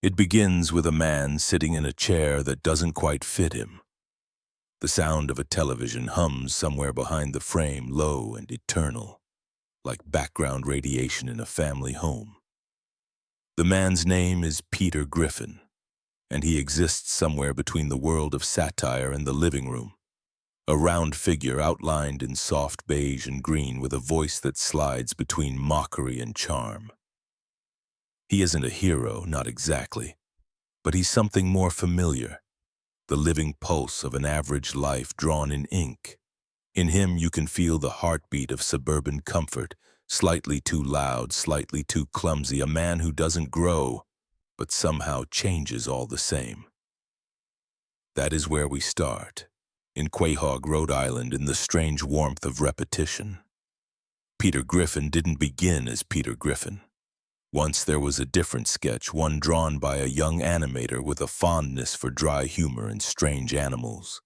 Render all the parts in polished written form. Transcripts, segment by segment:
It begins with a man sitting in a chair that doesn't quite fit him. The sound of a television hums somewhere behind the frame, low and eternal, like background radiation in a family home. The man's name is Peter Griffin, and he exists somewhere between the world of satire and the living room. A round figure outlined in soft beige and green with a voice that slides between mockery and charm. He isn't a hero, not exactly, but he's something more familiar, the living pulse of an average life drawn in ink. In him you can feel the heartbeat of suburban comfort, slightly too loud, slightly too clumsy, a man who doesn't grow, but somehow changes all the same. That is where we start, in Quahog, Rhode Island, in the strange warmth of repetition. Peter Griffin didn't begin as Peter Griffin. Once there was a different sketch, one drawn by a young animator with a fondness for dry humor and strange animals.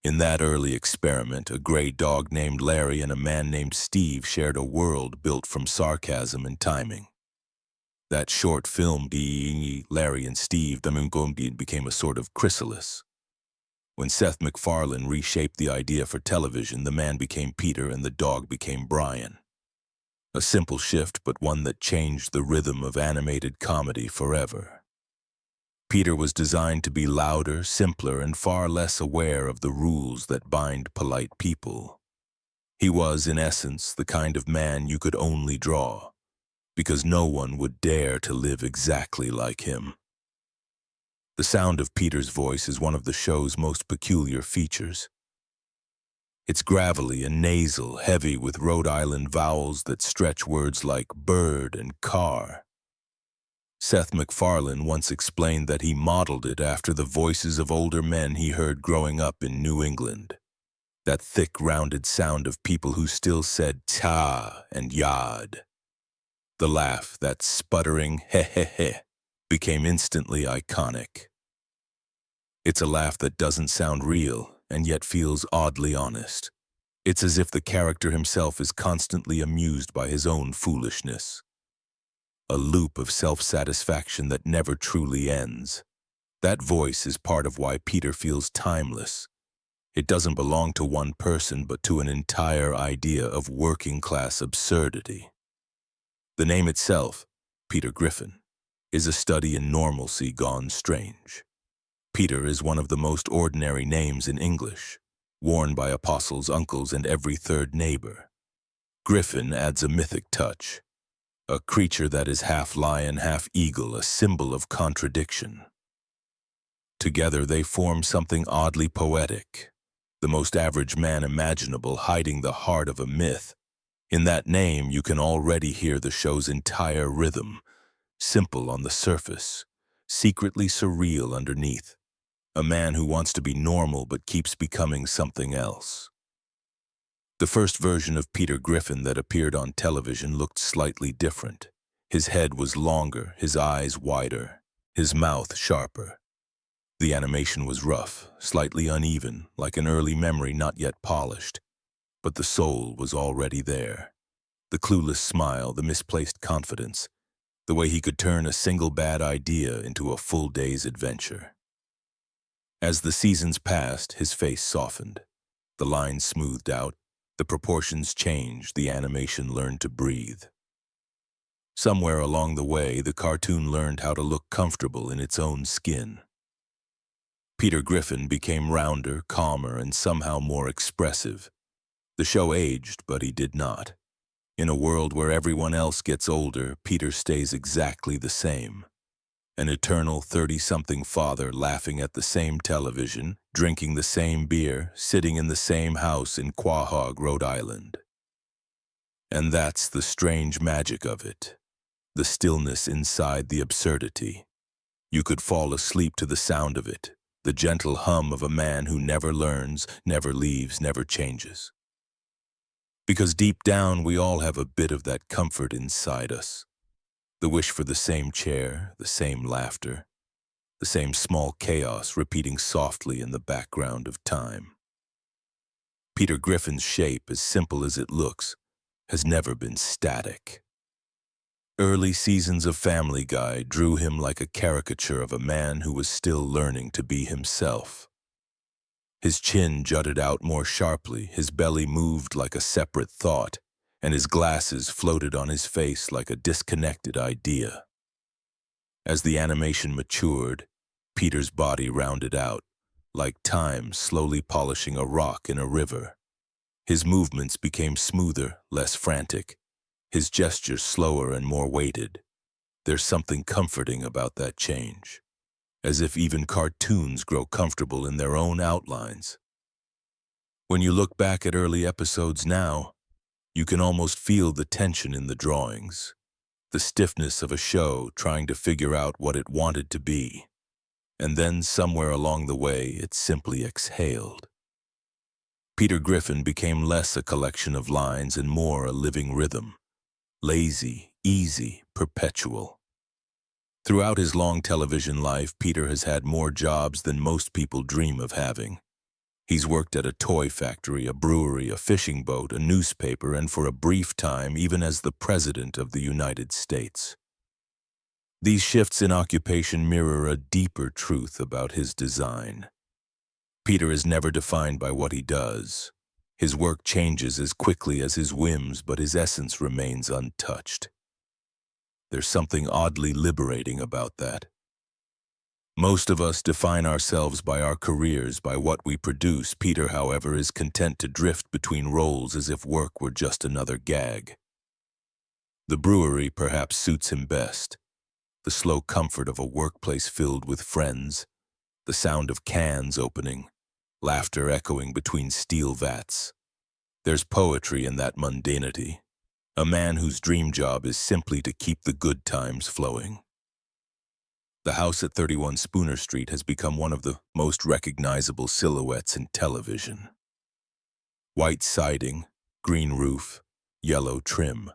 In that early experiment, a gray dog named Larry and a man named Steve shared a world built from sarcasm and timing. That short film, Larry and Steve, became a sort of chrysalis. When Seth MacFarlane reshaped the idea for television, the man became Peter and the dog became Brian. A simple shift, but one that changed the rhythm of animated comedy forever. Peter was designed to be louder, simpler, and far less aware of the rules that bind polite people. He was, in essence, the kind of man you could only draw, because no one would dare to live exactly like him. The sound of Peter's voice is one of the show's most peculiar features. It's gravelly and nasal, heavy with Rhode Island vowels that stretch words like bird and car. Seth MacFarlane once explained that he modeled it after the voices of older men he heard growing up in New England. That thick, rounded sound of people who still said ta and yad. The laugh, that sputtering he, became instantly iconic. It's a laugh that doesn't sound real and yet feels oddly honest. It's as if the character himself is constantly amused by his own foolishness. A loop of self-satisfaction that never truly ends. That voice is part of why Peter feels timeless. It doesn't belong to one person but to an entire idea of working-class absurdity. The name itself, Peter Griffin, is a study in normalcy gone strange. Peter is one of the most ordinary names in English, worn by apostles, uncles, and every third neighbor. Griffin adds a mythic touch, a creature that is half lion, half eagle, a symbol of contradiction. Together they form something oddly poetic, the most average man imaginable hiding the heart of a myth. In that name you can already hear the show's entire rhythm, simple on the surface, secretly surreal underneath. A man who wants to be normal but keeps becoming something else. The first version of Peter Griffin that appeared on television looked slightly different. His head was longer, his eyes wider, his mouth sharper. The animation was rough, slightly uneven, like an early memory not yet polished. But the soul was already there. The clueless smile, the misplaced confidence, the way he could turn a single bad idea into a full day's adventure. As the seasons passed, his face softened. The lines smoothed out, the proportions changed, the animation learned to breathe. Somewhere along the way, the cartoon learned how to look comfortable in its own skin. Peter Griffin became rounder, calmer, and somehow more expressive. The show aged, but he did not. In a world where everyone else gets older, Peter stays exactly the same. An eternal 30-something father laughing at the same television, drinking the same beer, sitting in the same house in Quahog, Rhode Island. And that's the strange magic of it, the stillness inside the absurdity. You could fall asleep to the sound of it, the gentle hum of a man who never learns, never leaves, never changes. Because deep down we all have a bit of that comfort inside us. The wish for the same chair, the same laughter, the same small chaos repeating softly in the background of time. Peter Griffin's shape, as simple as it looks, has never been static. Early seasons of Family Guy drew him like a caricature of a man who was still learning to be himself. His chin jutted out more sharply, his belly moved like a separate thought, and his glasses floated on his face like a disconnected idea. As the animation matured, Peter's body rounded out, like time slowly polishing a rock in a river. His movements became smoother, less frantic, his gestures slower and more weighted. There's something comforting about that change, as if even cartoons grow comfortable in their own outlines. When you look back at early episodes now, you can almost feel the tension in the drawings, the stiffness of a show trying to figure out what it wanted to be. And then somewhere along the way, it simply exhaled. Peter Griffin became less a collection of lines and more a living rhythm, lazy, easy, perpetual. Throughout his long television life, Peter has had more jobs than most people dream of having. He's worked at a toy factory, a brewery, a fishing boat, a newspaper, and for a brief time, even as the President of the United States. These shifts in occupation mirror a deeper truth about his design. Peter is never defined by what he does. His work changes as quickly as his whims, but his essence remains untouched. There's something oddly liberating about that. Most of us define ourselves by our careers, by what we produce. Peter, however, is content to drift between roles as if work were just another gag. The brewery perhaps suits him best. The slow comfort of a workplace filled with friends, the sound of cans opening, laughter echoing between steel vats. There's poetry in that mundanity. A man whose dream job is simply to keep the good times flowing. The house at 31 Spooner Street has become one of the most recognizable silhouettes in television. White siding, green roof, yellow trim.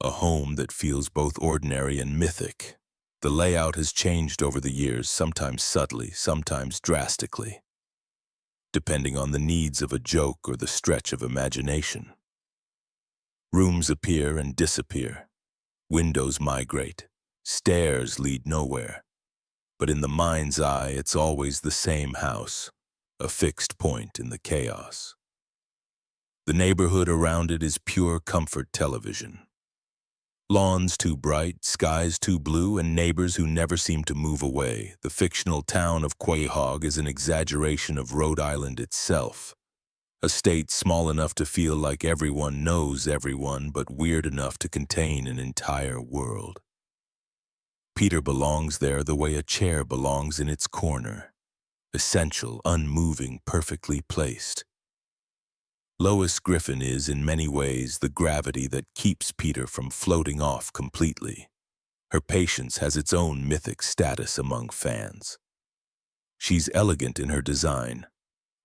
A home that feels both ordinary and mythic. The layout has changed over the years, sometimes subtly, sometimes drastically, depending on the needs of a joke or the stretch of imagination. Rooms appear and disappear. Windows migrate. Stairs lead nowhere. But in the mind's eye, it's always the same house, a fixed point in the chaos. The neighborhood around it is pure comfort television. Lawns too bright, skies too blue, and neighbors who never seem to move away. The fictional town of Quahog is an exaggeration of Rhode Island itself. A state small enough to feel like everyone knows everyone, but weird enough to contain an entire world. Peter belongs there the way a chair belongs in its corner. Essential, unmoving, perfectly placed. Lois Griffin is, in many ways, the gravity that keeps Peter from floating off completely. Her patience has its own mythic status among fans. She's elegant in her design.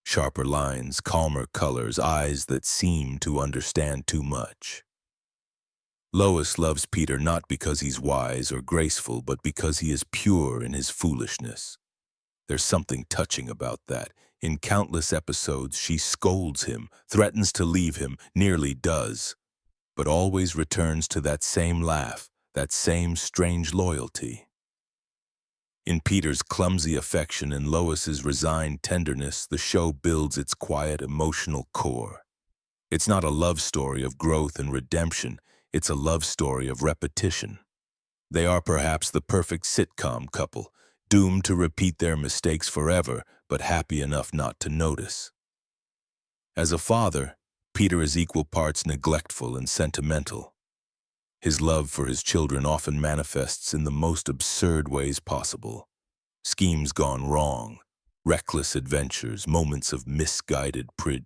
Sharper lines, calmer colors, eyes that seem to understand too much. Lois loves Peter not because he's wise or graceful, but because he is pure in his foolishness. There's something touching about that. In countless episodes, she scolds him, threatens to leave him, nearly does, but always returns to that same laugh, that same strange loyalty. In Peter's clumsy affection and Lois's resigned tenderness, the show builds its quiet emotional core. It's not a love story of growth and redemption, it's a love story of repetition. They are perhaps the perfect sitcom couple, doomed to repeat their mistakes forever, but happy enough not to notice. As a father, Peter is equal parts neglectful and sentimental. His love for his children often manifests in the most absurd ways possible. Schemes gone wrong, reckless adventures, moments of misguided pride.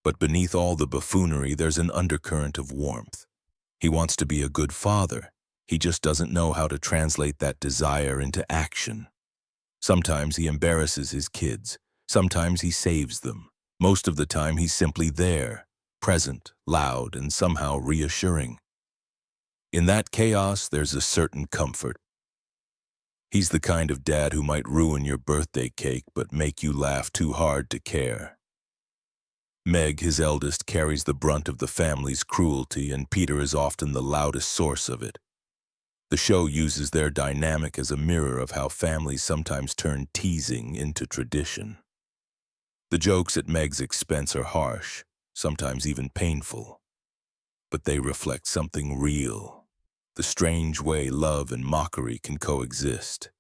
But beneath all the buffoonery, there's an undercurrent of warmth. He wants to be a good father. He just doesn't know how to translate that desire into action. Sometimes he embarrasses his kids. Sometimes he saves them. Most of the time he's simply there, present, loud, and somehow reassuring. In that chaos, there's a certain comfort. He's the kind of dad who might ruin your birthday cake but make you laugh too hard to care. Meg, his eldest, carries the brunt of the family's cruelty, and Peter is often the loudest source of it. The show uses their dynamic as a mirror of how families sometimes turn teasing into tradition. The jokes at Meg's expense are harsh, sometimes even painful, but they reflect something real, the strange way love and mockery can coexist.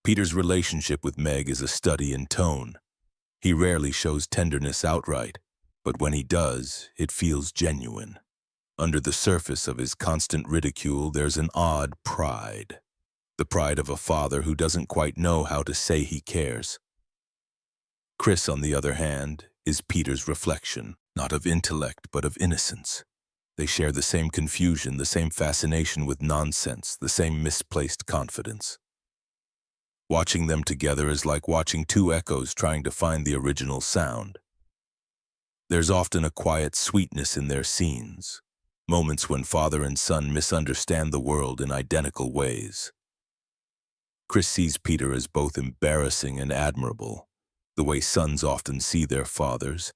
Peter's relationship with Meg is a study in tone. He rarely shows tenderness outright, but when he does, it feels genuine. Under the surface of his constant ridicule, there's an odd pride. The pride of a father who doesn't quite know how to say he cares. Chris, on the other hand, is Peter's reflection, not of intellect but of innocence. They share the same confusion, the same fascination with nonsense, the same misplaced confidence. Watching them together is like watching two echoes trying to find the original sound. There's often a quiet sweetness in their scenes, moments when father and son misunderstand the world in identical ways. Chris sees Peter as both embarrassing and admirable, the way sons often see their fathers,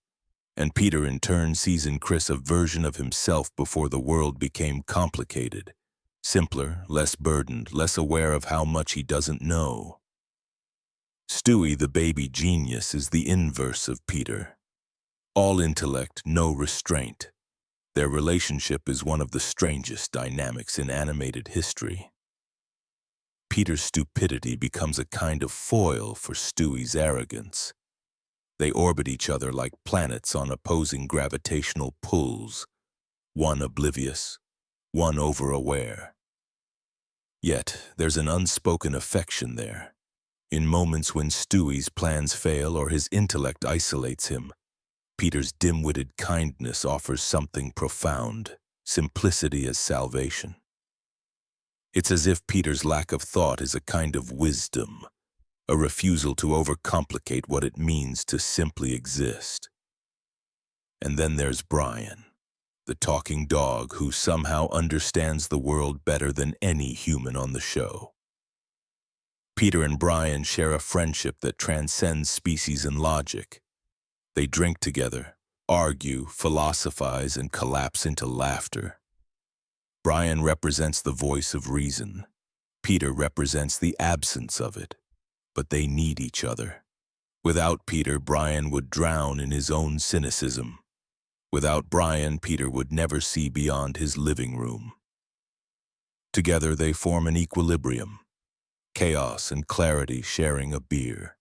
and Peter in turn sees in Chris a version of himself before the world became complicated, simpler, less burdened, less aware of how much he doesn't know. Stewie, the baby genius, is the inverse of Peter. All intellect, no restraint. Their relationship is one of the strangest dynamics in animated history. Peter's stupidity becomes a kind of foil for Stewie's arrogance. They orbit each other like planets on opposing gravitational pulls, one oblivious, one over-aware. Yet, there's an unspoken affection there. In moments when Stewie's plans fail or his intellect isolates him, Peter's dim-witted kindness offers something profound, simplicity as salvation. It's as if Peter's lack of thought is a kind of wisdom, a refusal to overcomplicate what it means to simply exist. And then there's Brian, the talking dog who somehow understands the world better than any human on the show. Peter and Brian share a friendship that transcends species and logic. They drink together, argue, philosophize, and collapse into laughter. Brian represents the voice of reason. Peter represents the absence of it. But they need each other. Without Peter, Brian would drown in his own cynicism. Without Brian, Peter would never see beyond his living room. Together they form an equilibrium, chaos and clarity sharing a beer.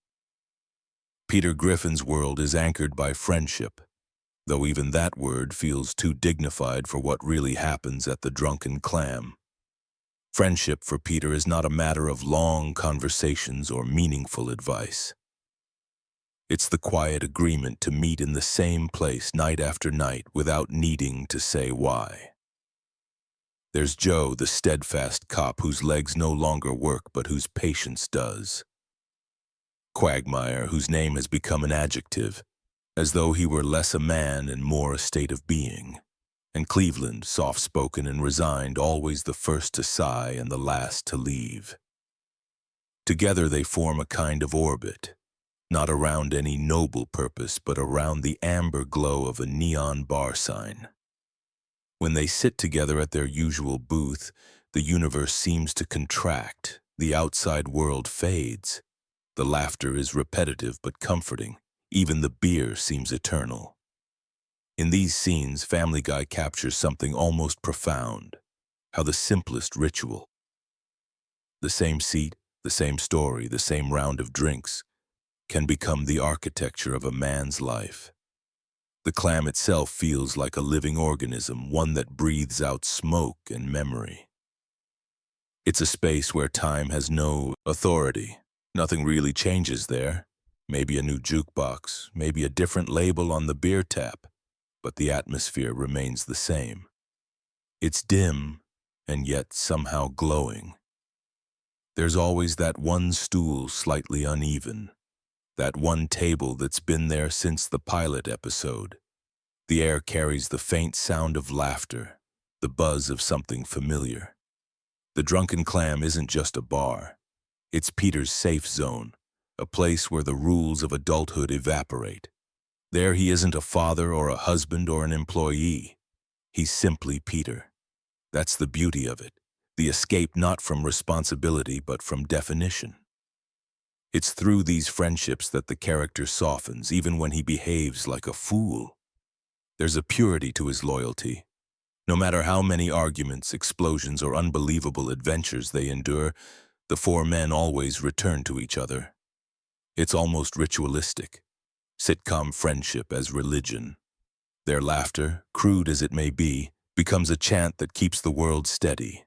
Peter Griffin's world is anchored by friendship, though even that word feels too dignified for what really happens at the Drunken Clam. Friendship for Peter is not a matter of long conversations or meaningful advice. It's the quiet agreement to meet in the same place night after night without needing to say why. There's Joe, the steadfast cop whose legs no longer work but whose patience does. Quagmire, whose name has become an adjective, as though he were less a man and more a state of being. And Cleveland, soft-spoken and resigned, always the first to sigh and the last to leave. Together they form a kind of orbit, not around any noble purpose, but around the amber glow of a neon bar sign. When they sit together at their usual booth, the universe seems to contract, the outside world fades. The laughter is repetitive but comforting. Even the beer seems eternal. In these scenes, Family Guy captures something almost profound, how the simplest ritual, the same seat, the same story, the same round of drinks, can become the architecture of a man's life. The clam itself feels like a living organism, one that breathes out smoke and memory. It's a space where time has no authority. Nothing really changes there. Maybe a new jukebox, maybe a different label on the beer tap, but the atmosphere remains the same. It's dim, and yet somehow glowing. There's always that one stool slightly uneven, that one table that's been there since the pilot episode. The air carries the faint sound of laughter, the buzz of something familiar. The Drunken Clam isn't just a bar. It's Peter's safe zone, a place where the rules of adulthood evaporate. There he isn't a father or a husband or an employee. He's simply Peter. That's the beauty of it, the escape not from responsibility but from definition. It's through these friendships that the character softens, even when he behaves like a fool. There's a purity to his loyalty. No matter how many arguments, explosions, or unbelievable adventures they endure, the four men always return to each other. It's almost ritualistic. Sitcom friendship as religion. Their laughter, crude as it may be, becomes a chant that keeps the world steady.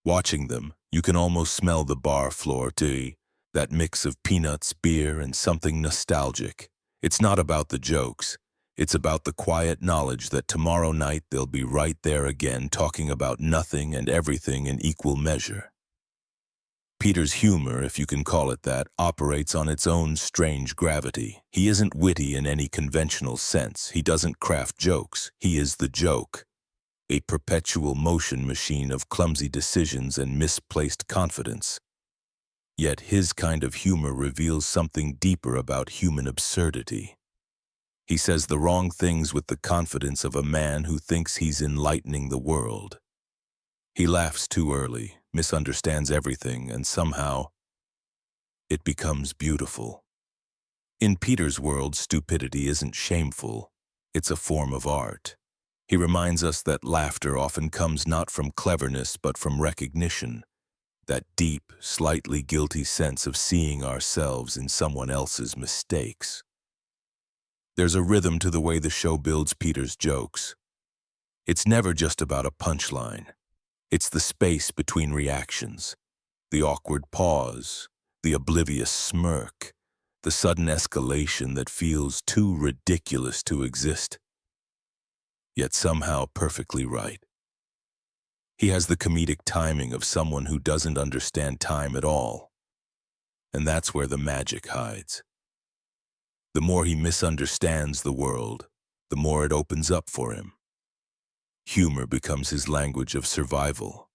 Watching them, you can almost smell the bar floor too, that mix of peanuts, beer, and something nostalgic. It's not about the jokes. It's about the quiet knowledge that tomorrow night they'll be right there again talking about nothing and everything in equal measure. Peter's humor, if you can call it that, operates on its own strange gravity. He isn't witty in any conventional sense. He doesn't craft jokes. He is the joke. A perpetual motion machine of clumsy decisions and misplaced confidence. Yet his kind of humor reveals something deeper about human absurdity. He says the wrong things with the confidence of a man who thinks he's enlightening the world. He laughs too early, misunderstands everything, and somehow it becomes beautiful. In Peter's world, stupidity isn't shameful. It's a form of art. He reminds us that laughter often comes not from cleverness but from recognition, that deep, slightly guilty sense of seeing ourselves in someone else's mistakes. There's a rhythm to the way the show builds Peter's jokes. It's never just about a punchline. It's the space between reactions, the awkward pause, the oblivious smirk, the sudden escalation that feels too ridiculous to exist, yet somehow perfectly right. He has the comedic timing of someone who doesn't understand time at all, and that's where the magic hides. The more he misunderstands the world, the more it opens up for him. Humor becomes his language of survival,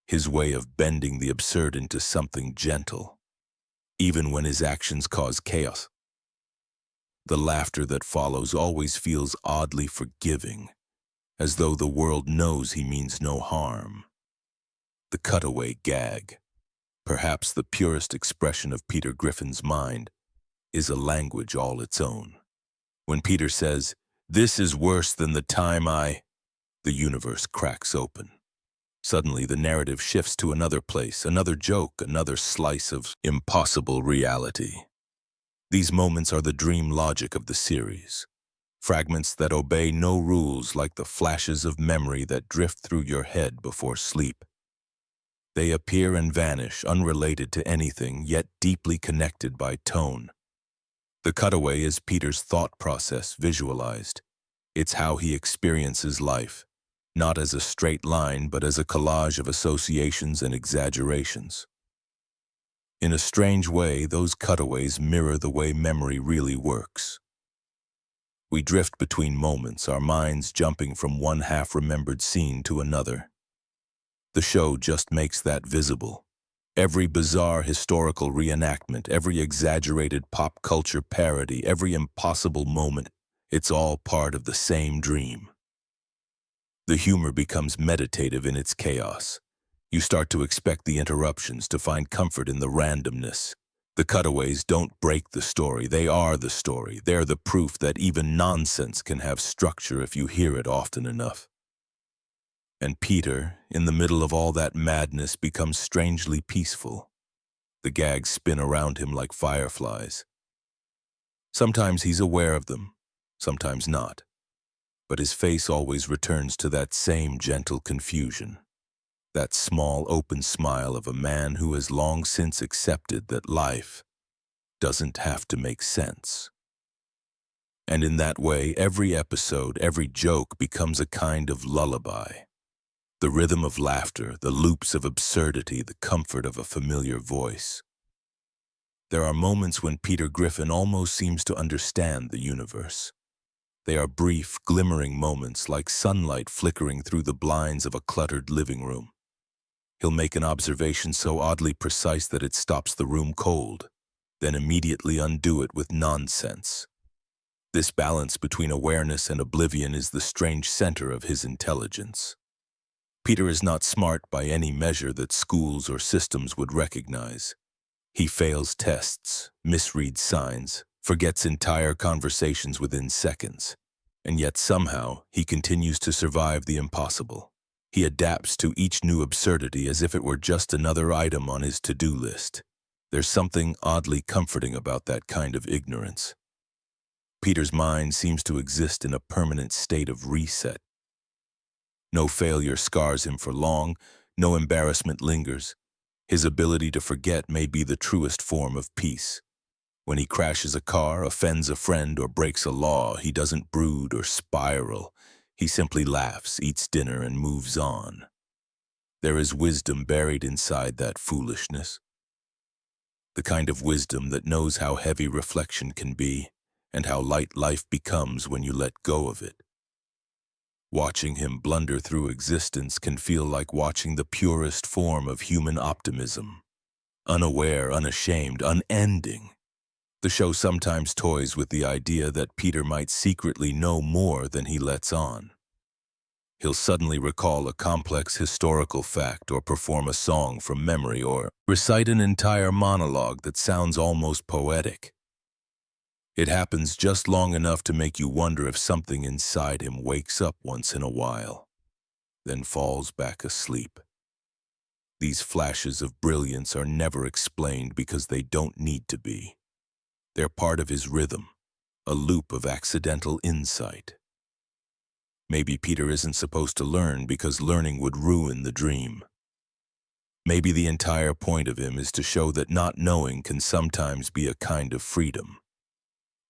his way of bending the absurd into something gentle, even when his actions cause chaos. The laughter that follows always feels oddly forgiving, as though the world knows he means no harm. The cutaway gag, perhaps the purest expression of Peter Griffin's mind, is a language all its own. When Peter says, "This is worse than the time the universe cracks open. Suddenly, the narrative shifts to another place, another joke, another slice of impossible reality. These moments are the dream logic of the series. Fragments that obey no rules, like the flashes of memory that drift through your head before sleep. They appear and vanish, unrelated to anything, yet deeply connected by tone. The cutaway is Peter's thought process visualized. It's how he experiences life, not as a straight line, but as a collage of associations and exaggerations. In a strange way, those cutaways mirror the way memory really works. We drift between moments, our minds jumping from one half-remembered scene to another. The show just makes that visible. Every bizarre historical reenactment, every exaggerated pop culture parody, every impossible moment, it's all part of the same dream. The humor becomes meditative in its chaos. You start to expect the interruptions, to find comfort in the randomness. The cutaways don't break the story, they are the story. They're the proof that even nonsense can have structure if you hear it often enough. And Peter, in the middle of all that madness, becomes strangely peaceful. The gags spin around him like fireflies. Sometimes he's aware of them, sometimes not. But his face always returns to that same gentle confusion. That small, open smile of a man who has long since accepted that life doesn't have to make sense. And in that way, every episode, every joke becomes a kind of lullaby. The rhythm of laughter, the loops of absurdity, the comfort of a familiar voice. There are moments when Peter Griffin almost seems to understand the universe. They are brief, glimmering moments, like sunlight flickering through the blinds of a cluttered living room. He'll make an observation so oddly precise that it stops the room cold, then immediately undo it with nonsense. This balance between awareness and oblivion is the strange center of his intelligence. Peter is not smart by any measure that schools or systems would recognize. He fails tests, misreads signs, forgets entire conversations within seconds. And yet somehow, he continues to survive the impossible. He adapts to each new absurdity as if it were just another item on his to-do list. There's something oddly comforting about that kind of ignorance. Peter's mind seems to exist in a permanent state of reset. No failure scars him for long, no embarrassment lingers. His ability to forget may be the truest form of peace. When he crashes a car, offends a friend, or breaks a law, he doesn't brood or spiral. He simply laughs, eats dinner, and moves on. There is wisdom buried inside that foolishness. The kind of wisdom that knows how heavy reflection can be, and how light life becomes when you let go of it. Watching him blunder through existence can feel like watching the purest form of human optimism. Unaware, unashamed, unending. The show sometimes toys with the idea that Peter might secretly know more than he lets on. He'll suddenly recall a complex historical fact or perform a song from memory or recite an entire monologue that sounds almost poetic. It happens just long enough to make you wonder if something inside him wakes up once in a while, then falls back asleep. These flashes of brilliance are never explained because they don't need to be. They're part of his rhythm, a loop of accidental insight. Maybe Peter isn't supposed to learn because learning would ruin the dream. Maybe the entire point of him is to show that not knowing can sometimes be a kind of freedom.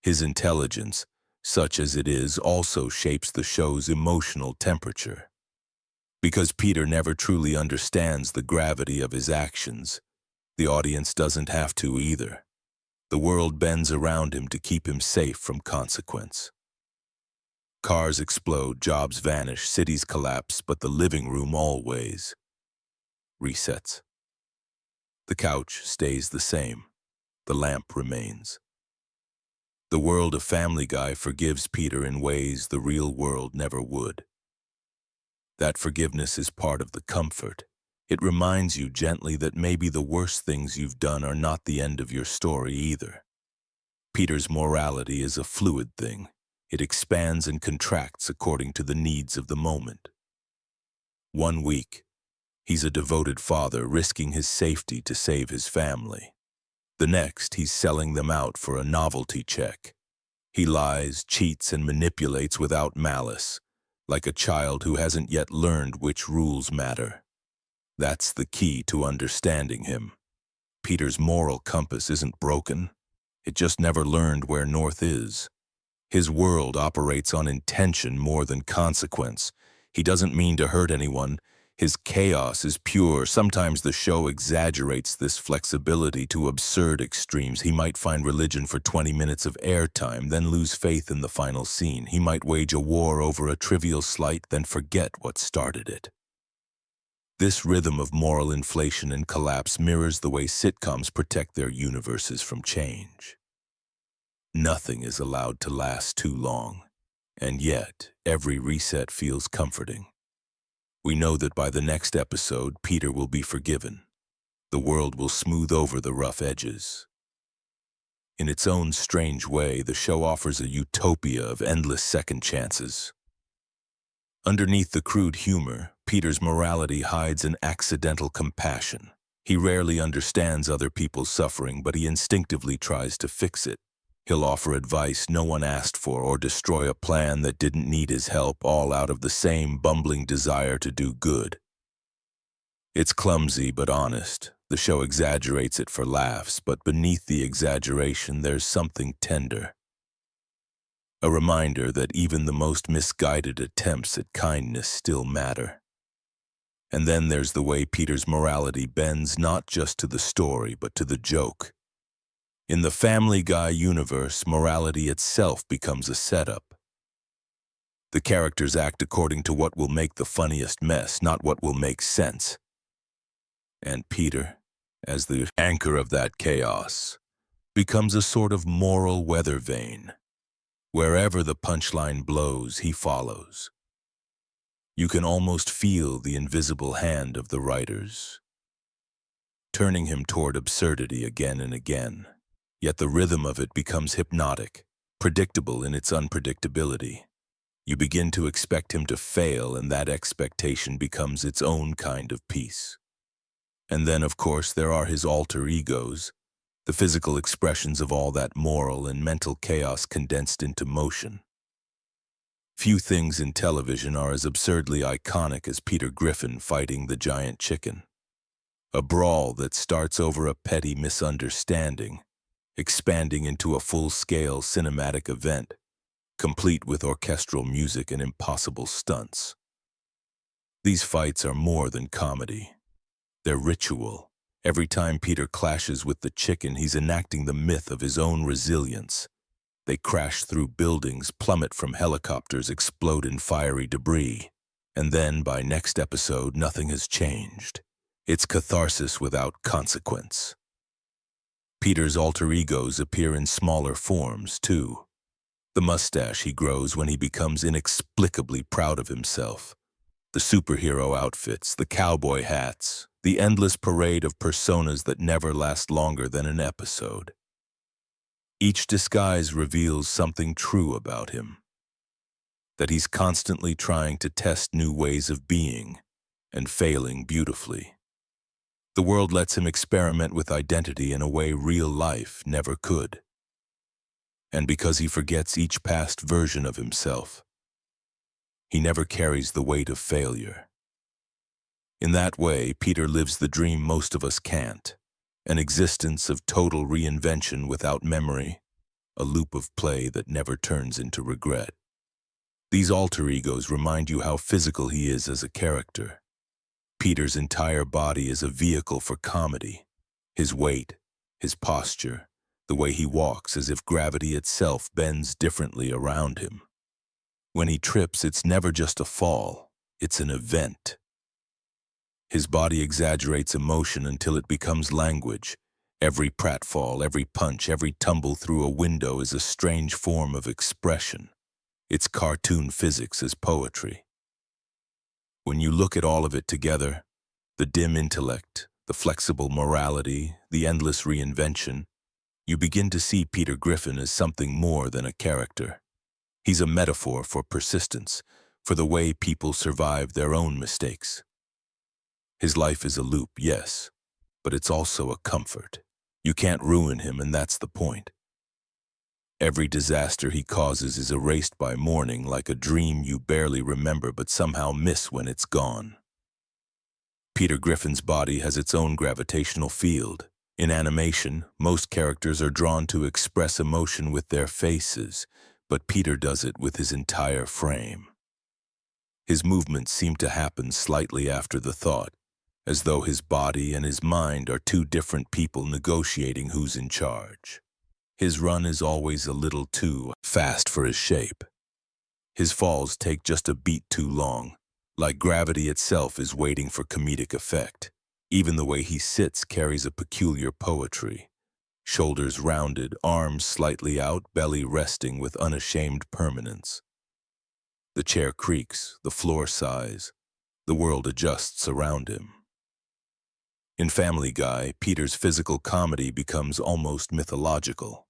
His intelligence, such as it is, also shapes the show's emotional temperature. Because Peter never truly understands the gravity of his actions, the audience doesn't have to either. The world bends around him to keep him safe from consequence. Cars explode, jobs vanish, cities collapse, but the living room always resets. The couch stays the same. The lamp remains. The world of Family Guy forgives Peter in ways the real world never would. That forgiveness is part of the comfort. It reminds you gently that maybe the worst things you've done are not the end of your story either. Peter's morality is a fluid thing. It expands and contracts according to the needs of the moment. 1 week, he's a devoted father risking his safety to save his family. The next, he's selling them out for a novelty check. He lies, cheats, and manipulates without malice, like a child who hasn't yet learned which rules matter. That's the key to understanding him. Peter's moral compass isn't broken. It just never learned where north is. His world operates on intention more than consequence. He doesn't mean to hurt anyone. His chaos is pure. Sometimes the show exaggerates this flexibility to absurd extremes. He might find religion for 20 minutes of airtime, then lose faith in the final scene. He might wage a war over a trivial slight, then forget what started it. This rhythm of moral inflation and collapse mirrors the way sitcoms protect their universes from change. Nothing is allowed to last too long, and yet every reset feels comforting. We know that by the next episode, Peter will be forgiven. The world will smooth over the rough edges. In its own strange way, the show offers a utopia of endless second chances. Underneath the crude humor, Peter's morality hides an accidental compassion. He rarely understands other people's suffering, but he instinctively tries to fix it. He'll offer advice no one asked for or destroy a plan that didn't need his help, all out of the same bumbling desire to do good. It's clumsy but honest. The show exaggerates it for laughs, but beneath the exaggeration there's something tender. A reminder that even the most misguided attempts at kindness still matter. And then there's the way Peter's morality bends not just to the story, but to the joke. In the Family Guy universe, morality itself becomes a setup. The characters act according to what will make the funniest mess, not what will make sense. And Peter, as the anchor of that chaos, becomes a sort of moral weather vane. Wherever the punchline blows, he follows. You can almost feel the invisible hand of the writers, turning him toward absurdity again and again. Yet the rhythm of it becomes hypnotic, predictable in its unpredictability. You begin to expect him to fail, and that expectation becomes its own kind of peace. And then, of course, there are his alter egos, the physical expressions of all that moral and mental chaos condensed into motion. Few things in television are as absurdly iconic as Peter Griffin fighting the giant chicken. A brawl that starts over a petty misunderstanding, expanding into a full-scale cinematic event, complete with orchestral music and impossible stunts. These fights are more than comedy. They're ritual. Every time Peter clashes with the chicken, he's enacting the myth of his own resilience. They crash through buildings, plummet from helicopters, explode in fiery debris. And then, by next episode, nothing has changed. It's catharsis without consequence. Peter's alter egos appear in smaller forms, too. The mustache he grows when he becomes inexplicably proud of himself. The superhero outfits, the cowboy hats, the endless parade of personas that never last longer than an episode. Each disguise reveals something true about him, that he's constantly trying to test new ways of being and failing beautifully. The world lets him experiment with identity in a way real life never could. And because he forgets each past version of himself, he never carries the weight of failure. In that way, Peter lives the dream most of us can't, an existence of total reinvention without memory, a loop of play that never turns into regret. These alter egos remind you how physical he is as a character. Peter's entire body is a vehicle for comedy. His weight, his posture, the way he walks as if gravity itself bends differently around him. When he trips, it's never just a fall, it's an event. His body exaggerates emotion until it becomes language. Every pratfall, every punch, every tumble through a window is a strange form of expression. It's cartoon physics as poetry. When you look at all of it together, the dim intellect, the flexible morality, the endless reinvention, you begin to see Peter Griffin as something more than a character. He's a metaphor for persistence, for the way people survive their own mistakes. His life is a loop, yes, but it's also a comfort. You can't ruin him, and that's the point. Every disaster he causes is erased by morning, like a dream you barely remember but somehow miss when it's gone. Peter Griffin's body has its own gravitational field. In animation, most characters are drawn to express emotion with their faces, but Peter does it with his entire frame. His movements seem to happen slightly after the thought, as though his body and his mind are two different people negotiating who's in charge. His run is always a little too fast for his shape. His falls take just a beat too long, like gravity itself is waiting for comedic effect. Even the way he sits carries a peculiar poetry. Shoulders rounded, arms slightly out, belly resting with unashamed permanence. The chair creaks, the floor sighs, the world adjusts around him. In Family Guy, Peter's physical comedy becomes almost mythological.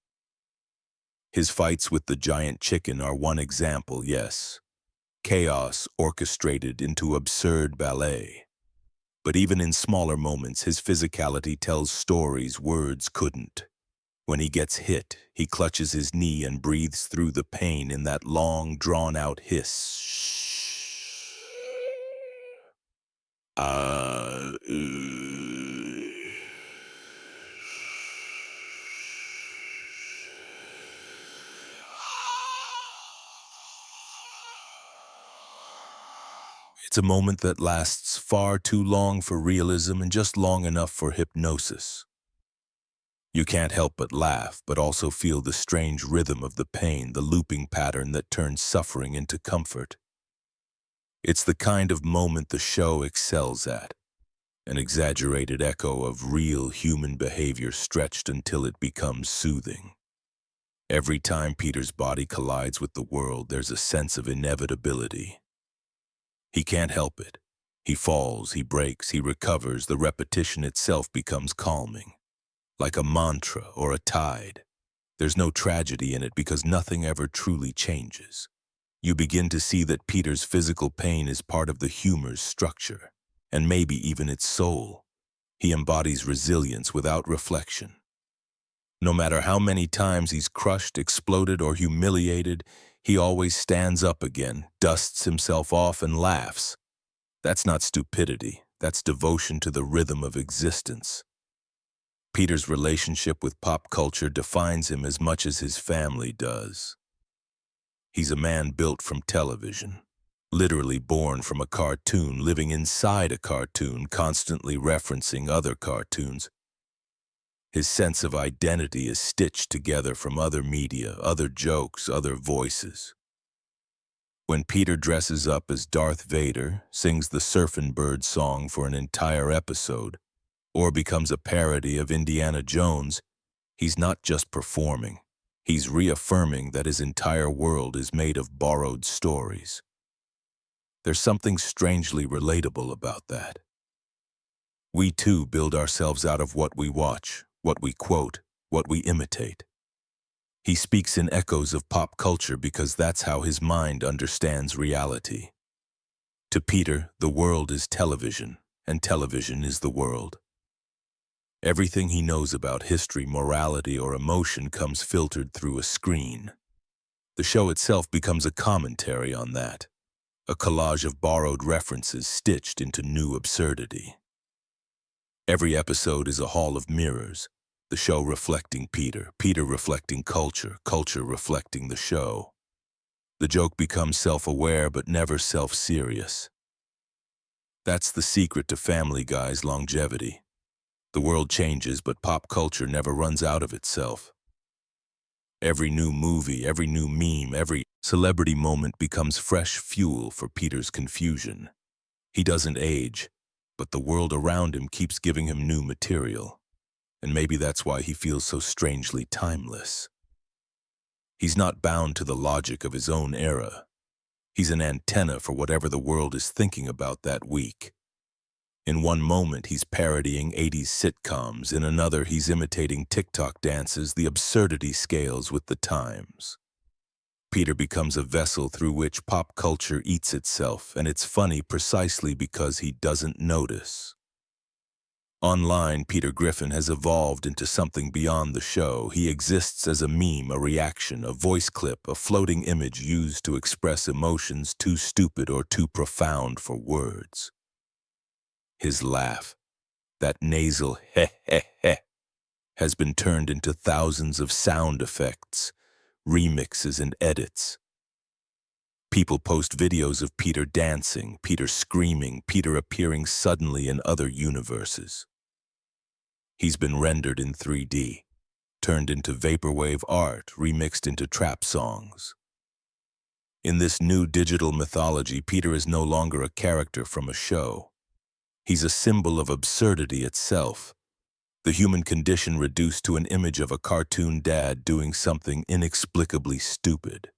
His fights with the giant chicken are one example, yes. Chaos orchestrated into absurd ballet. But even in smaller moments, his physicality tells stories words couldn't. When he gets hit, he clutches his knee and breathes through the pain in that long, drawn-out hiss. It's a moment that lasts far too long for realism and just long enough for hypnosis. You can't help but laugh, but also feel the strange rhythm of the pain, the looping pattern that turns suffering into comfort. It's the kind of moment the show excels at, an exaggerated echo of real human behavior stretched until it becomes soothing. Every time Peter's body collides with the world, there's a sense of inevitability. He can't help it. He falls, he breaks, he recovers. The repetition itself becomes calming, like a mantra or a tide. There's no tragedy in it because nothing ever truly changes. You begin to see that Peter's physical pain is part of the humor's structure, and maybe even its soul. He embodies resilience without reflection. No matter how many times he's crushed, exploded, or humiliated, he always stands up again, dusts himself off, and laughs. That's not stupidity. That's devotion to the rhythm of existence. Peter's relationship with pop culture defines him as much as his family does. He's a man built from television, literally born from a cartoon, living inside a cartoon, constantly referencing other cartoons. His sense of identity is stitched together from other media, other jokes, other voices. When Peter dresses up as Darth Vader, sings the Surfin' Bird song for an entire episode, or becomes a parody of Indiana Jones, he's not just performing. He's reaffirming that his entire world is made of borrowed stories. There's something strangely relatable about that. We too build ourselves out of what we watch, what we quote, what we imitate. He speaks in echoes of pop culture because that's how his mind understands reality. To Peter, the world is television, and television is the world. Everything he knows about history, morality, or emotion comes filtered through a screen. The show itself becomes a commentary on that, a collage of borrowed references stitched into new absurdity. Every episode is a hall of mirrors, the show reflecting Peter, Peter reflecting culture, culture reflecting the show. The joke becomes self-aware but never self-serious. That's the secret to Family Guy's longevity. The world changes, but pop culture never runs out of itself. Every new movie, every new meme, every celebrity moment becomes fresh fuel for Peter's confusion. He doesn't age, but the world around him keeps giving him new material. And maybe that's why he feels so strangely timeless. He's not bound to the logic of his own era. He's an antenna for whatever the world is thinking about that week. In one moment, he's parodying 80s sitcoms. In another, he's imitating TikTok dances. The absurdity scales with the times. Peter becomes a vessel through which pop culture eats itself, and it's funny precisely because he doesn't notice. Online, Peter Griffin has evolved into something beyond the show. He exists as a meme, a reaction, a voice clip, a floating image used to express emotions too stupid or too profound for words. His laugh, that nasal heh heh heh, has been turned into thousands of sound effects, remixes, and edits. People post videos of Peter dancing, Peter screaming, Peter appearing suddenly in other universes. He's been rendered in 3D, turned into vaporwave art, remixed into trap songs. In this new digital mythology, Peter is no longer a character from a show. He's a symbol of absurdity itself, the human condition reduced to an image of a cartoon dad doing something inexplicably stupid.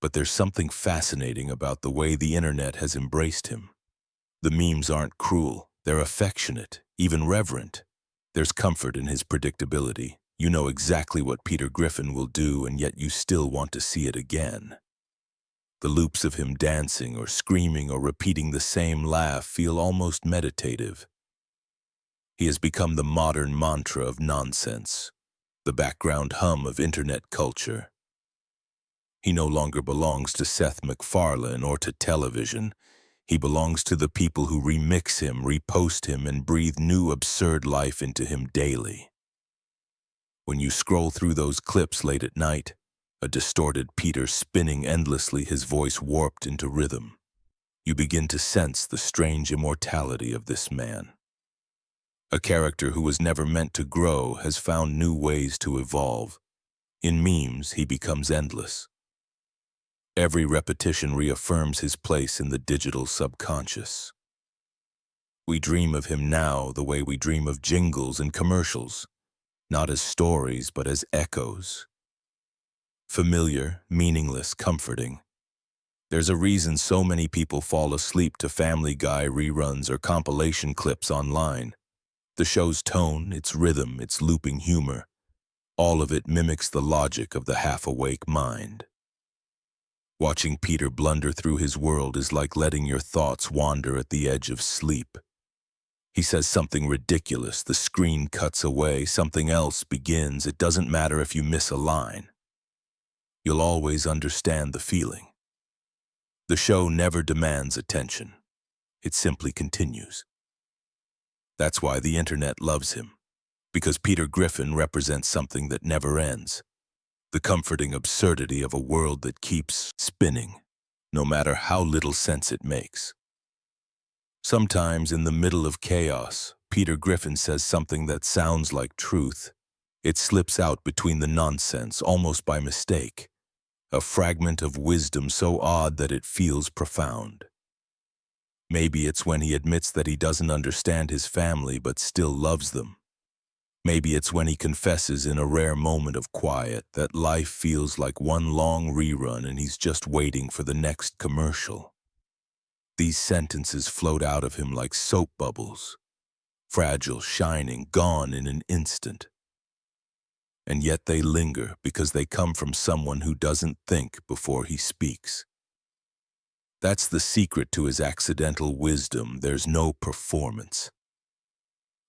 But there's something fascinating about the way the internet has embraced him. The memes aren't cruel, they're affectionate, even reverent. There's comfort in his predictability. You know exactly what Peter Griffin will do, and yet you still want to see it again. The loops of him dancing or screaming or repeating the same laugh feel almost meditative. He has become the modern mantra of nonsense, the background hum of internet culture. He no longer belongs to Seth MacFarlane or to television. He belongs to the people who remix him, repost him, and breathe new absurd life into him daily. When you scroll through those clips late at night, a distorted Peter spinning endlessly, his voice warped into rhythm, you begin to sense the strange immortality of this man. A character who was never meant to grow has found new ways to evolve. In memes, he becomes endless. Every repetition reaffirms his place in the digital subconscious. We dream of him now the way we dream of jingles and commercials, not as stories but as echoes. Familiar, meaningless, comforting. There's a reason so many people fall asleep to Family Guy reruns or compilation clips online. The show's tone, its rhythm, its looping humor, all of it mimics the logic of the half-awake mind. Watching Peter blunder through his world is like letting your thoughts wander at the edge of sleep. He says something ridiculous, the screen cuts away, something else begins. It doesn't matter if you miss a line. You'll always understand the feeling. The show never demands attention. It simply continues. That's why the internet loves him, because Peter Griffin represents something that never ends. The comforting absurdity of a world that keeps spinning, no matter how little sense it makes. Sometimes in the middle of chaos, Peter Griffin says something that sounds like truth. It slips out between the nonsense, almost by mistake. A fragment of wisdom so odd that it feels profound. Maybe it's when he admits that he doesn't understand his family but still loves them. Maybe it's when he confesses in a rare moment of quiet that life feels like one long rerun and he's just waiting for the next commercial. These sentences float out of him like soap bubbles, fragile, shining, gone in an instant. And yet they linger because they come from someone who doesn't think before he speaks. That's the secret to his accidental wisdom. There's no performance.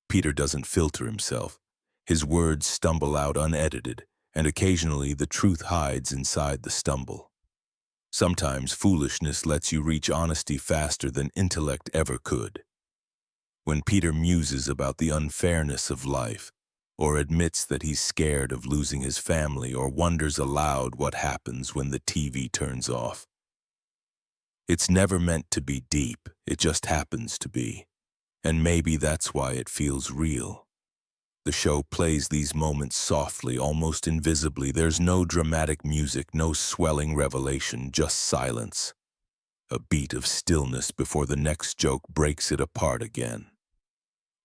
Peter doesn't filter himself. His words stumble out unedited, and occasionally the truth hides inside the stumble. Sometimes foolishness lets you reach honesty faster than intellect ever could. When Peter muses about the unfairness of life, or admits that he's scared of losing his family, or wonders aloud what happens when the TV turns off. It's never meant to be deep, it just happens to be. And maybe that's why it feels real. The show plays these moments softly, almost invisibly. There's no dramatic music, no swelling revelation, just silence. A beat of stillness before the next joke breaks it apart again.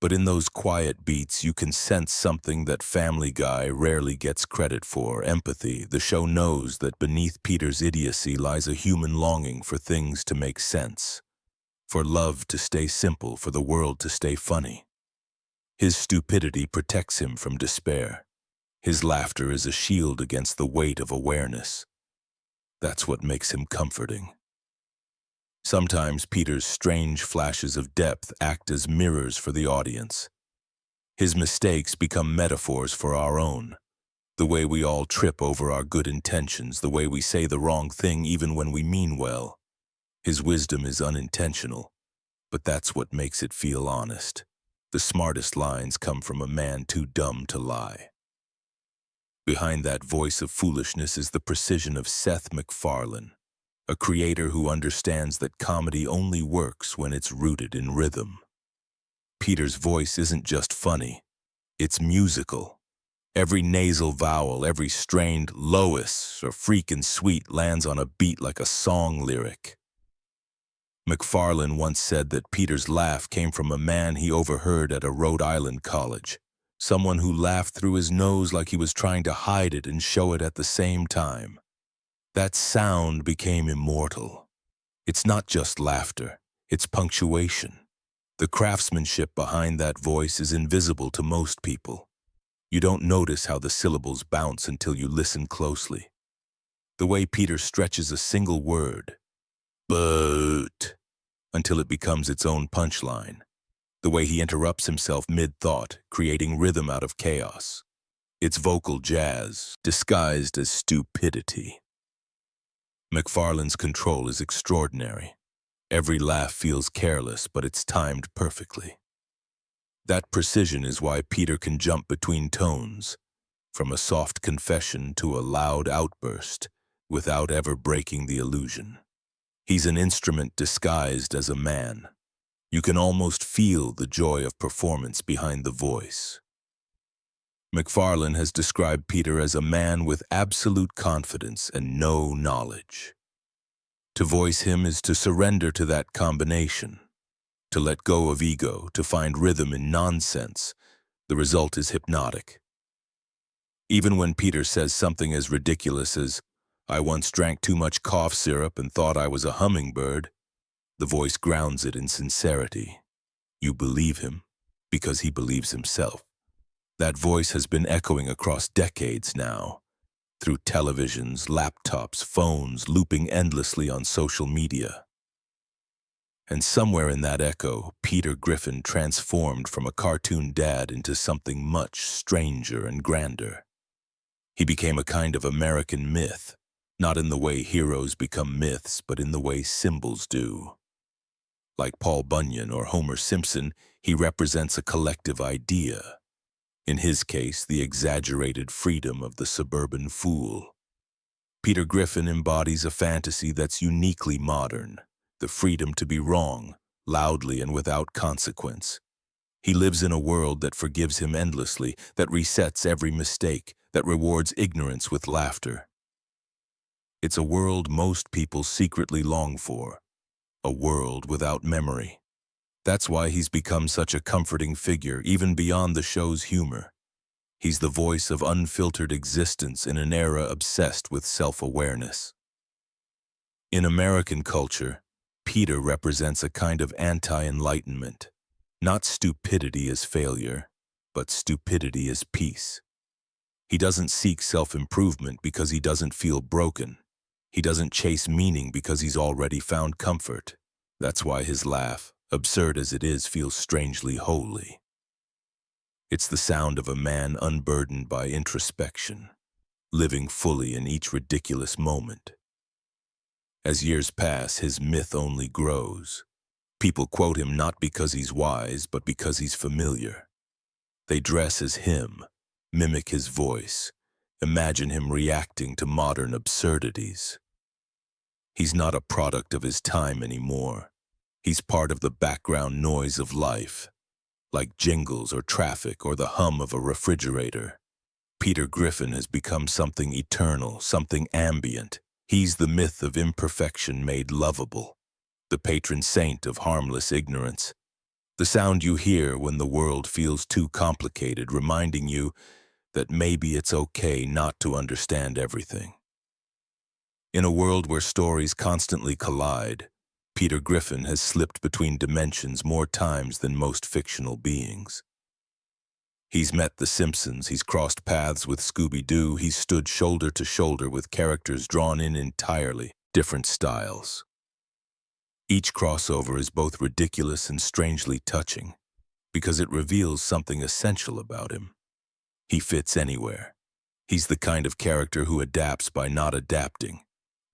But in those quiet beats, you can sense something that Family Guy rarely gets credit for: empathy. The show knows that beneath Peter's idiocy lies a human longing for things to make sense, for love to stay simple, for the world to stay funny. His stupidity protects him from despair. His laughter is a shield against the weight of awareness. That's what makes him comforting. Sometimes Peter's strange flashes of depth act as mirrors for the audience. His mistakes become metaphors for our own. The way we all trip over our good intentions, the way we say the wrong thing even when we mean well. His wisdom is unintentional, but that's what makes it feel honest. The smartest lines come from a man too dumb to lie. Behind that voice of foolishness is the precision of Seth MacFarlane, a creator who understands that comedy only works when it's rooted in rhythm. Peter's voice isn't just funny, it's musical. Every nasal vowel, every strained Lois or freakin' sweet lands on a beat like a song lyric. MacFarlane once said that Peter's laugh came from a man he overheard at a Rhode Island college, someone who laughed through his nose like he was trying to hide it and show it at the same time. That sound became immortal. It's not just laughter, it's punctuation. The craftsmanship behind that voice is invisible to most people. You don't notice how the syllables bounce until you listen closely. The way Peter stretches a single word, but, until it becomes its own punchline. The way he interrupts himself mid-thought, creating rhythm out of chaos. It's vocal jazz, disguised as stupidity. MacFarlane's control is extraordinary. Every laugh feels careless, but it's timed perfectly. That precision is why Peter can jump between tones, from a soft confession to a loud outburst, without ever breaking the illusion. He's an instrument disguised as a man. You can almost feel the joy of performance behind the voice. MacFarlane has described Peter as a man with absolute confidence and no knowledge. To voice him is to surrender to that combination, to let go of ego, to find rhythm in nonsense. The result is hypnotic. Even when Peter says something as ridiculous as, I once drank too much cough syrup and thought I was a hummingbird. The voice grounds it in sincerity. You believe him because he believes himself. That voice has been echoing across decades now, through televisions, laptops, phones, looping endlessly on social media. And somewhere in that echo, Peter Griffin transformed from a cartoon dad into something much stranger and grander. He became a kind of American myth, not in the way heroes become myths, but in the way symbols do. Like Paul Bunyan or Homer Simpson, he represents a collective idea. In his case, the exaggerated freedom of the suburban fool. Peter Griffin embodies a fantasy that's uniquely modern, the freedom to be wrong, loudly and without consequence. He lives in a world that forgives him endlessly, that resets every mistake, that rewards ignorance with laughter. It's a world most people secretly long for, a world without memory. That's why he's become such a comforting figure, even beyond the show's humor. He's the voice of unfiltered existence in an era obsessed with self-awareness. In American culture, Peter represents a kind of anti-enlightenment. Not stupidity as failure, but stupidity as peace. He doesn't seek self-improvement because he doesn't feel broken. He doesn't chase meaning because he's already found comfort. That's why his laugh, absurd as it is, feels strangely holy. It's the sound of a man unburdened by introspection, living fully in each ridiculous moment. As years pass, his myth only grows. People quote him not because he's wise, but because he's familiar. They dress as him, mimic his voice, imagine him reacting to modern absurdities. He's not a product of his time anymore. He's part of the background noise of life, like jingles or traffic or the hum of a refrigerator. Peter Griffin has become something eternal, something ambient. He's the myth of imperfection made lovable, the patron saint of harmless ignorance. The sound you hear when the world feels too complicated, reminding you that maybe it's okay not to understand everything. In a world where stories constantly collide, Peter Griffin has slipped between dimensions more times than most fictional beings. He's met The Simpsons, he's crossed paths with Scooby-Doo, he's stood shoulder to shoulder with characters drawn in entirely different styles. Each crossover is both ridiculous and strangely touching, because it reveals something essential about him. He fits anywhere. He's the kind of character who adapts by not adapting.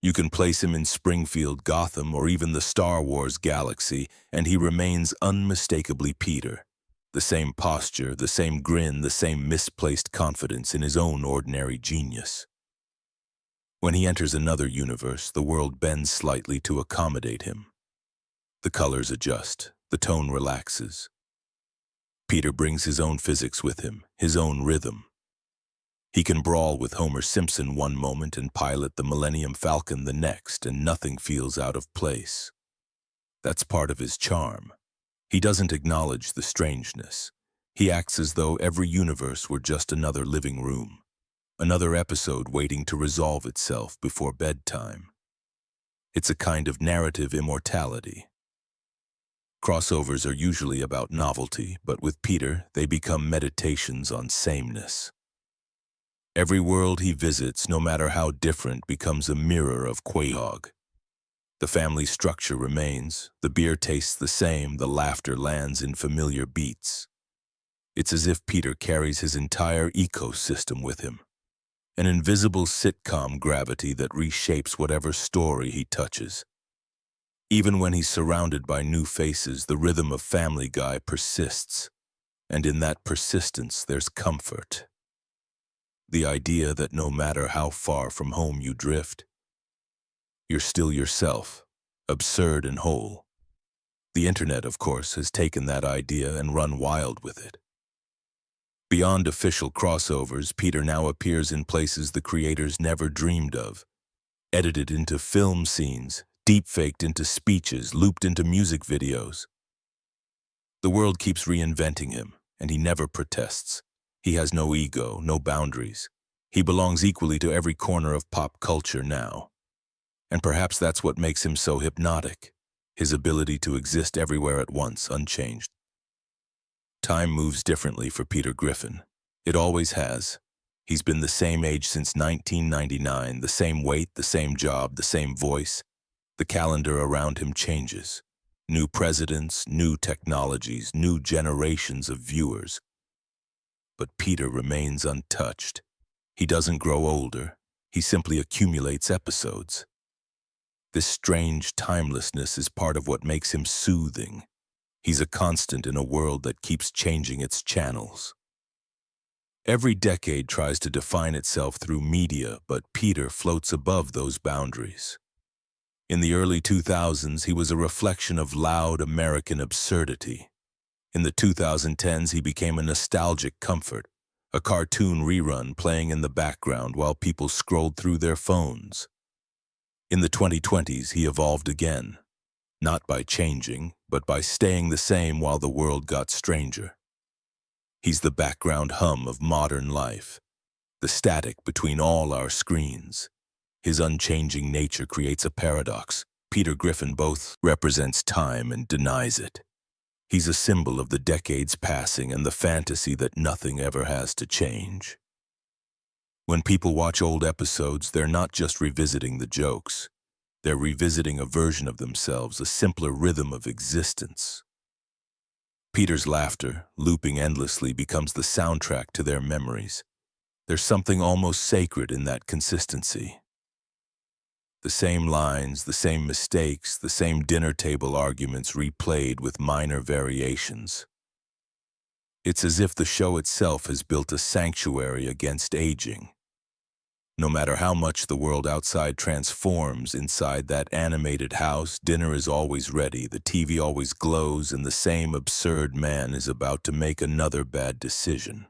You can place him in Springfield, Gotham, or even the Star Wars galaxy, and he remains unmistakably Peter. The same posture, the same grin, the same misplaced confidence in his own ordinary genius. When he enters another universe, the world bends slightly to accommodate him. The colors adjust, the tone relaxes. Peter brings his own physics with him, his own rhythm. He can brawl with Homer Simpson one moment and pilot the Millennium Falcon the next, and nothing feels out of place. That's part of his charm. He doesn't acknowledge the strangeness. He acts as though every universe were just another living room, another episode waiting to resolve itself before bedtime. It's a kind of narrative immortality. Crossovers are usually about novelty, but with Peter, they become meditations on sameness. Every world he visits, no matter how different, becomes a mirror of Quahog. The family structure remains, the beer tastes the same, the laughter lands in familiar beats. It's as if Peter carries his entire ecosystem with him, an invisible sitcom gravity that reshapes whatever story he touches. Even when he's surrounded by new faces, the rhythm of Family Guy persists, and in that persistence there's comfort. The idea that no matter how far from home you drift, you're still yourself, absurd and whole. The internet, of course, has taken that idea and run wild with it. Beyond official crossovers, Peter now appears in places the creators never dreamed of, edited into film scenes, deep-faked into speeches, looped into music videos. The world keeps reinventing him, and he never protests. He has no ego, no boundaries. He belongs equally to every corner of pop culture now. And perhaps that's what makes him so hypnotic, his ability to exist everywhere at once, unchanged. Time moves differently for Peter Griffin. It always has. He's been the same age since 1999, the same weight, the same job, the same voice. The calendar around him changes. New presidents, new technologies, new generations of viewers. But Peter remains untouched. He doesn't grow older. He simply accumulates episodes. This strange timelessness is part of what makes him soothing. He's a constant in a world that keeps changing its channels. Every decade tries to define itself through media, but Peter floats above those boundaries. In the early 2000s, he was a reflection of loud American absurdity. In the 2010s, he became a nostalgic comfort, a cartoon rerun playing in the background while people scrolled through their phones. In the 2020s, he evolved again, not by changing, but by staying the same while the world got stranger. He's the background hum of modern life, the static between all our screens. His unchanging nature creates a paradox. Peter Griffin both represents time and denies it. He's a symbol of the decades passing and the fantasy that nothing ever has to change. When people watch old episodes, they're not just revisiting the jokes. They're revisiting a version of themselves, a simpler rhythm of existence. Peter's laughter, looping endlessly, becomes the soundtrack to their memories. There's something almost sacred in that consistency. The same lines, the same mistakes, the same dinner table arguments replayed with minor variations. It's as if the show itself has built a sanctuary against aging. No matter how much the world outside transforms, inside that animated house, dinner is always ready, the TV always glows, and the same absurd man is about to make another bad decision.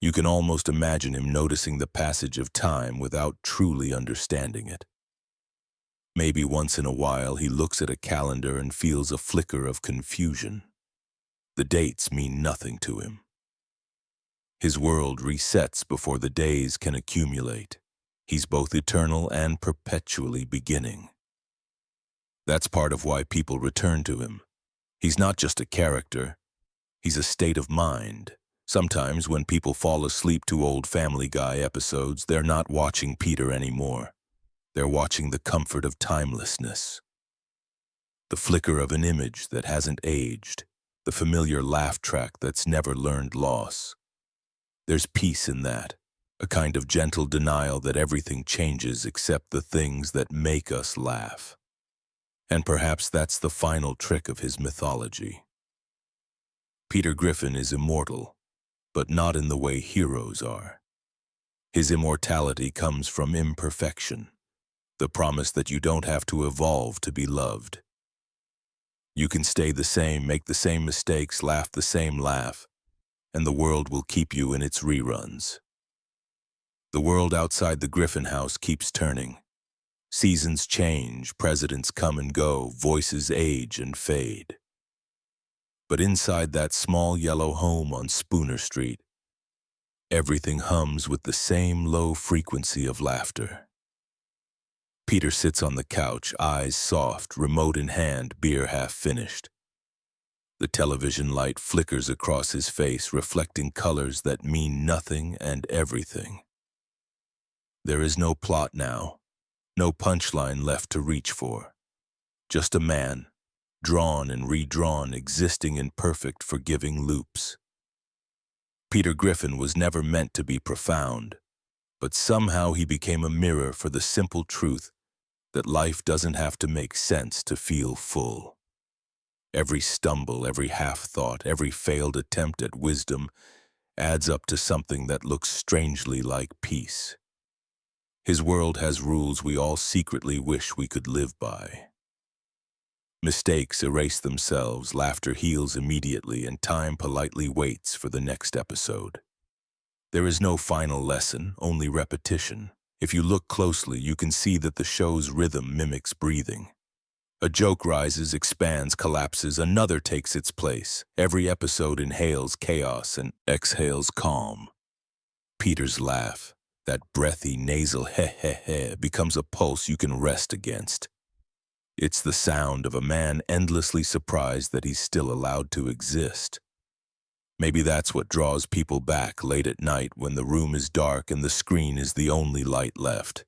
You can almost imagine him noticing the passage of time without truly understanding it. Maybe once in a while he looks at a calendar and feels a flicker of confusion. The dates mean nothing to him. His world resets before the days can accumulate. He's both eternal and perpetually beginning. That's part of why people return to him. He's not just a character, he's a state of mind. Sometimes when people fall asleep to old Family Guy episodes, they're not watching Peter anymore. They're watching the comfort of timelessness. The flicker of an image that hasn't aged, the familiar laugh track that's never learned loss. There's peace in that, a kind of gentle denial that everything changes except the things that make us laugh. And perhaps that's the final trick of his mythology. Peter Griffin is immortal, but not in the way heroes are. His immortality comes from imperfection, the promise that you don't have to evolve to be loved. You can stay the same, make the same mistakes, laugh the same laugh, and the world will keep you in its reruns. The world outside the Griffin house keeps turning. Seasons change, presidents come and go, voices age and fade. But inside that small yellow home on Spooner Street, everything hums with the same low frequency of laughter. Peter sits on the couch, eyes soft, remote in hand, beer half finished. The television light flickers across his face, reflecting colors that mean nothing and everything. There is no plot now, no punchline left to reach for. Just a man, drawn and redrawn, existing in perfect, forgiving loops. Peter Griffin was never meant to be profound, but somehow he became a mirror for the simple truth that life doesn't have to make sense to feel full. Every stumble, every half-thought, every failed attempt at wisdom adds up to something that looks strangely like peace. His world has rules we all secretly wish we could live by. Mistakes erase themselves, laughter heals immediately, and time politely waits for the next episode. There is no final lesson, only repetition. If you look closely, you can see that the show's rhythm mimics breathing. A joke rises, expands, collapses, another takes its place. Every episode inhales chaos and exhales calm. Peter's laugh, that breathy nasal heh, becomes a pulse you can rest against. It's the sound of a man endlessly surprised that he's still allowed to exist. Maybe that's what draws people back late at night when the room is dark and the screen is the only light left.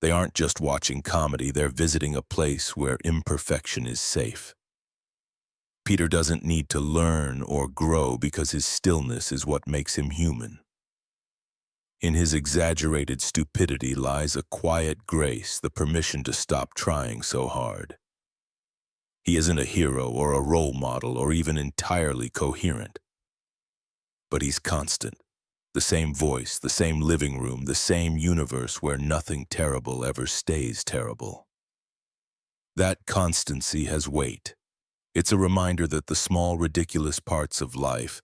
They aren't just watching comedy, they're visiting a place where imperfection is safe. Peter doesn't need to learn or grow because his stillness is what makes him human. In his exaggerated stupidity lies a quiet grace, the permission to stop trying so hard. He isn't a hero or a role model or even entirely coherent. But he's constant. The same voice, the same living room, the same universe where nothing terrible ever stays terrible. That constancy has weight. It's a reminder that the small, ridiculous parts of life,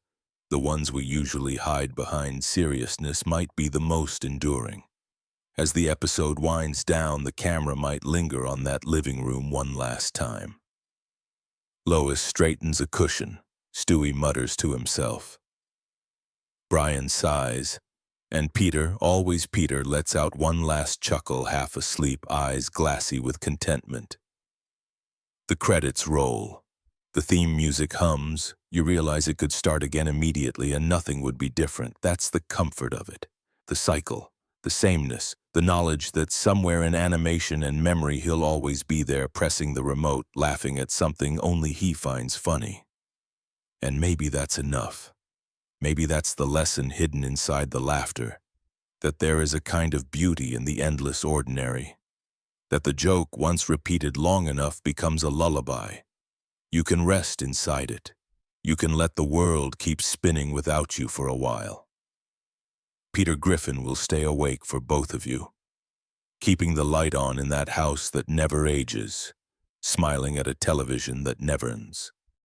the ones we usually hide behind seriousness, might be the most enduring. As the episode winds down, the camera might linger on that living room one last time. Lois straightens a cushion. Stewie mutters to himself. Brian sighs, and Peter, always Peter, lets out one last chuckle, half asleep, eyes glassy with contentment. The credits roll. The theme music hums. You realize it could start again immediately and nothing would be different. That's the comfort of it. The cycle, the sameness, the knowledge that somewhere in animation and memory he'll always be there, pressing the remote, laughing at something only he finds funny. And maybe that's enough. Maybe that's the lesson hidden inside the laughter, that there is a kind of beauty in the endless ordinary, that the joke, once repeated long enough, becomes a lullaby. You can rest inside it. You can let the world keep spinning without you for a while. Peter Griffin will stay awake for both of you, keeping the light on in that house that never ages, smiling at a television that never ends.